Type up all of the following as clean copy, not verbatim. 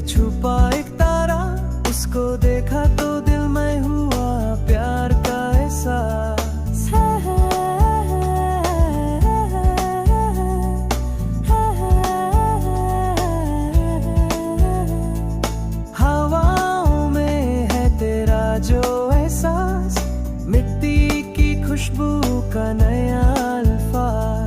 छुपा एक तारा, उसको देखा तो दिल में हुआ प्यार का एहसास। हवाओं में है तेरा जो एहसास, मिट्टी की खुशबू का नया अल्फाज।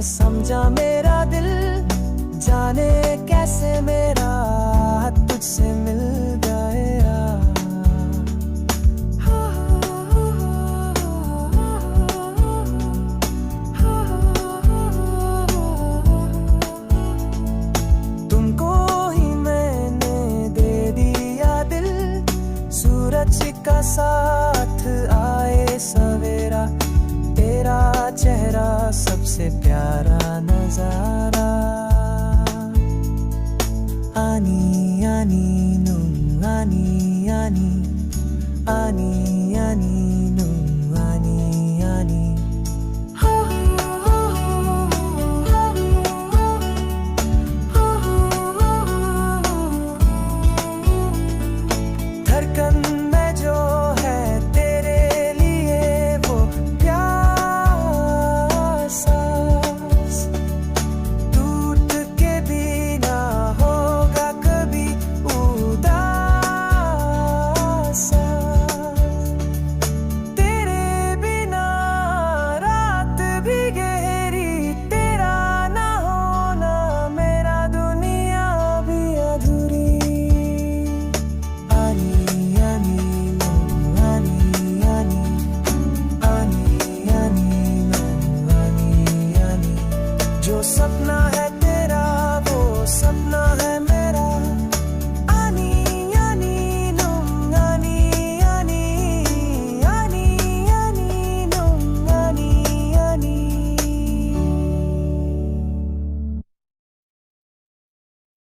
समझा मेरा दिल, जाने कैसे मेरा तुझसे मिल गया। तुमको ही मैंने दे दिया दिल, सूरज का साथ आए सवेरा, तेरा चेहरा सबसे प्यारा नजारा। आनी आनी नू आनी आनी आनी आनी नू